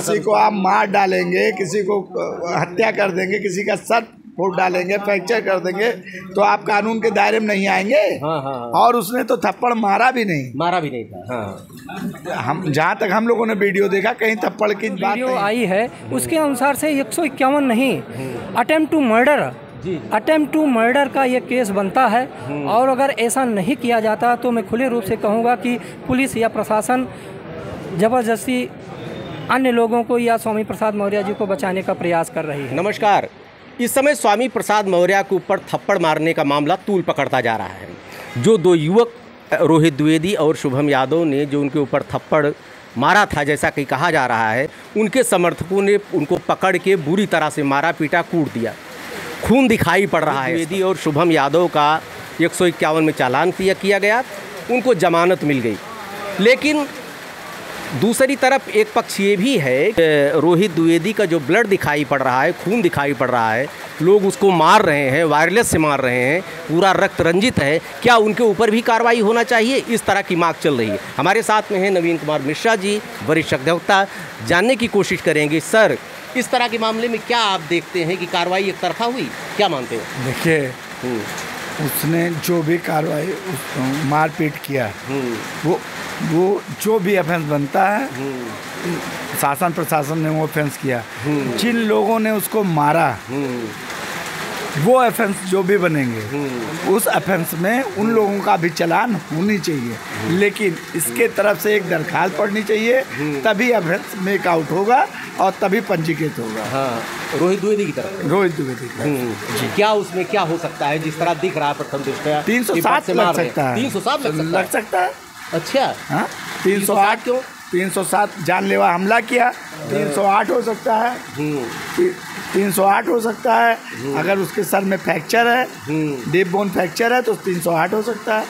किसी को आप मार डालेंगे, किसी को हत्या कर देंगे, किसी का सर फोड़ डालेंगे, फ्रैक्चर कर देंगे, तो आप कानून के दायरे में नहीं आएंगे। हाँ। और उसने तो थप्पड़ मारा भी नहीं था। हाँ। हम जहाँ तक हम लोगों ने वीडियो देखा, कहीं थप्पड़ की बात वीडियो आई है उसके अनुसार से 151 नहीं, अटेम्प्ट टू मर्डर का ये केस बनता है। और अगर ऐसा नहीं किया जाता तो मैं खुले रूप से कहूँगा कि पुलिस या प्रशासन ज़बरदस्ती अन्य लोगों को या स्वामी प्रसाद मौर्य जी को बचाने का प्रयास कर रही है। नमस्कार। इस समय स्वामी प्रसाद मौर्य के ऊपर थप्पड़ मारने का मामला तूल पकड़ता जा रहा है। जो दो युवक रोहित द्विवेदी और शुभम यादव ने जो उनके ऊपर थप्पड़ मारा था, जैसा कि कहा जा रहा है, उनके समर्थकों ने उनको पकड़ के बुरी तरह से मारा पीटा, कूट दिया। खून दिखाई पड़ रहा है। द्विवेदी और शुभम यादव का 151 में चालान किया गया, उनको जमानत मिल गई। लेकिन दूसरी तरफ एक पक्ष ये भी है, रोहित द्विवेदी का जो ब्लड दिखाई पड़ रहा है, खून दिखाई पड़ रहा है, लोग उसको मार रहे हैं, वायरलेस से मार रहे हैं, पूरा रक्त रंजित है। क्या उनके ऊपर भी कार्रवाई होना चाहिए? इस तरह की मांग चल रही है। हमारे साथ में है नवीन कुमार मिश्रा जी, वरिष्ठ अधिवक्ता। जानने की कोशिश करेंगे, सर इस तरह के मामले में क्या आप देखते हैं कि कार्रवाई एक तरफा हुई, क्या मानते हैं? देखिए, उसने जो भी कार्रवाई मारपीट किया, वो जो भी ऑफेंस बनता है, शासन प्रशासन ने वो ऑफेंस किया। जिन लोगों ने उसको मारा, वो ऑफेंस जो भी बनेंगे, उस ऑफेंस में उन लोगों का भी चालान होनी चाहिए। लेकिन इसके तरफ से एक दरखास्त पड़नी चाहिए, तभी ऑफेंस मेक आउट होगा और तभी पंजीकृत होगा। हाँ, रोहित द्विवेदी की तरफ क्या उसमें क्या हो सकता है? जिस तरह दिख रहा है प्रथम दृष्टया 307 लग सकता है। 307 लग सकता है। अच्छा, हाँ, 308 क्यों? 307 जानलेवा हमला किया, 308 हो सकता है, 308 हो सकता है। अगर उसके सर में फ्रैक्चर है, डीप बोन फ्रैक्चर है, तो 308 हो सकता है।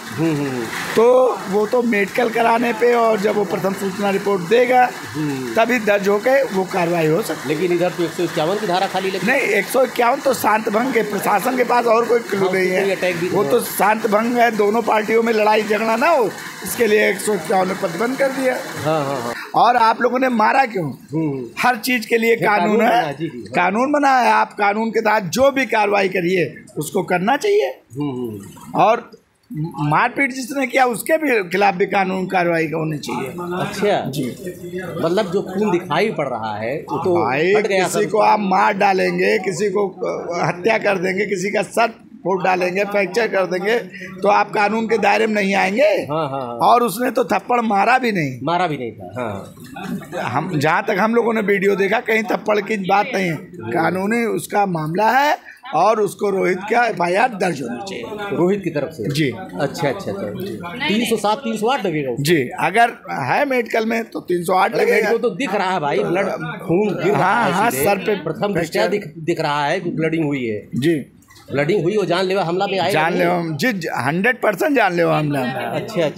तो वो तो मेडिकल कराने पे और जब वो प्रथम सूचना रिपोर्ट देगा तभी दर्ज होकर वो कार्रवाई हो सकती है। लेकिन इधर तो 151 की धारा खाली लगी। नहीं, 151 तो शांत भंग है। प्रशासन के पास और कोई क्लू नहीं है, वो तो शांत भंग है। दोनों पार्टियों में लड़ाई झगड़ा ना हो, इसके लिए 151 में प्रतिबंध कर दिया। हाँ। और आप लोगों ने मारा क्यों? हर चीज के लिए कानून है, कानून बना है। आप कानून के तहत जो भी कार्रवाई करिए उसको करना चाहिए। और मारपीट जिसने किया उसके भी खिलाफ भी कानून कार्रवाई होनी चाहिए। अच्छा जी, मतलब जो खून दिखाई पड़ रहा है वो तो हट गया। किसी को आप मार डालेंगे, किसी को हत्या कर देंगे, किसी का सर फोड़ डालेंगे, फ्रैक्चर कर देंगे, तो आप कानून के दायरे में नहीं आएंगे। हाँ। और उसने तो थप्पड़ मारा भी नहीं था। हाँ। हम जहाँ तक हम लोगों ने वीडियो देखा, कहीं थप्पड़ की बात नहीं है। कानूनी उसका मामला है और उसको रोहित का FIR दर्ज होनी चाहिए, रोहित की तरफ से। जी, अच्छा। 307 308 लगेगा जी। अगर है मेडिकल में तो 308 लगेगा। तो दिख रहा है भाई, ब्लड खून गिर रहा है। हाँ, सर पे प्रथम दृष्टया दिख रहा है, ब्लडिंग हुई है जी। ब्लडिंग हुई, वो जानलेवा हमला में आएगा। जानलेवा जी, 100% जानलेवा हमला। अच्छा।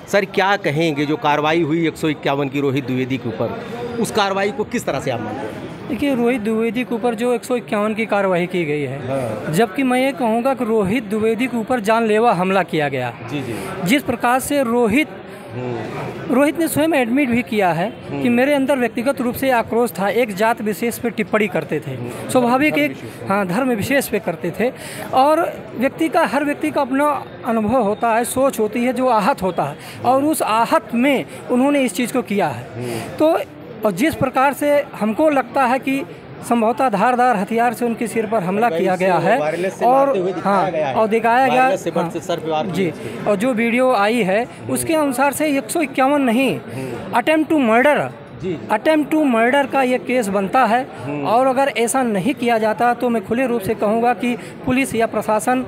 सर क्या कहेंगे, जो कार्रवाई हुई 151 की रोहित द्विवेदी के ऊपर, उस कार्रवाई को किस तरह से आप मानते हैं? देखिए, रोहित द्विवेदी के ऊपर जो 151 की कार्रवाई की गई है, हाँ। जबकि मैं ये कहूँगा कि रोहित द्विवेदी के ऊपर जानलेवा हमला किया गया। जी। जिस प्रकार से रोहित ने स्वयं एडमिट भी किया है कि मेरे अंदर व्यक्तिगत रूप से आक्रोश था, एक जात विशेष पे टिप्पणी करते थे, स्वाभाविक एक धर्म विशेष पे करते थे। और हर व्यक्ति का अपना अनुभव होता है, सोच होती है, जो आहत होता है, और उस आहत में उन्होंने इस चीज़ को किया है। तो और जिस प्रकार से हमको लगता है कि संभवतः धारदार हथियार से उनके सिर पर हमला किया गया है और और दिखाया गया जी। और जो वीडियो आई है उसके अनुसार से 151 नहीं, अटेम्प्ट टू मर्डर का ये केस बनता है। और अगर ऐसा नहीं किया जाता तो मैं खुले रूप से कहूँगा कि पुलिस या प्रशासन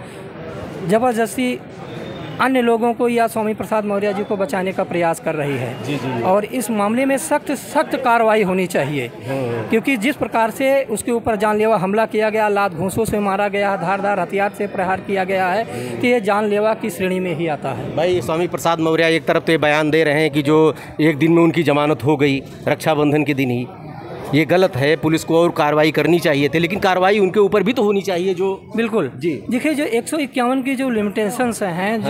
ज़बरदस्ती अन्य लोगों को या स्वामी प्रसाद मौर्य जी को बचाने का प्रयास कर रही है। जी। और इस मामले में सख्त कार्रवाई होनी चाहिए, क्योंकि जिस प्रकार से उसके ऊपर जानलेवा हमला किया गया, लात घूंसों से मारा गया, धारदार हथियार से प्रहार किया गया है, तो ये जानलेवा की श्रेणी में ही आता है। भाई, स्वामी प्रसाद मौर्य एक तरफ तो ये बयान दे रहे हैं कि जो एक दिन में उनकी जमानत हो गई, रक्षाबंधन के दिन ही, ये गलत है, पुलिस को और कार्रवाई करनी चाहिए थी, लेकिन कार्रवाई उनके ऊपर भी तो होनी चाहिए जो। बिल्कुल जी। देखिए जो 151 की जो लिमिटेशंस हैं,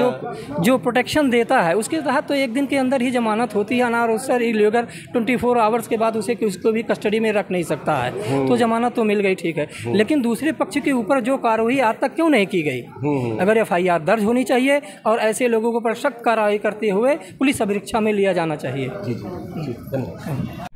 जो प्रोटेक्शन देता है, उसके तहत तो एक दिन के अंदर ही जमानत होती है ना, और उससे इलीगल 24 आवर्स के बाद उसको भी कस्टडी में रख नहीं सकता है, तो जमानत तो मिल गई, ठीक है। लेकिन दूसरे पक्ष के ऊपर जो कार्रवाई आज तक क्यों नहीं की गई? अगर FIR दर्ज होनी चाहिए और ऐसे लोगों के ऊपर सख्त कार्रवाई करते हुए पुलिस अभिरक्षा में लिया जाना चाहिए। जी, धन्यवाद।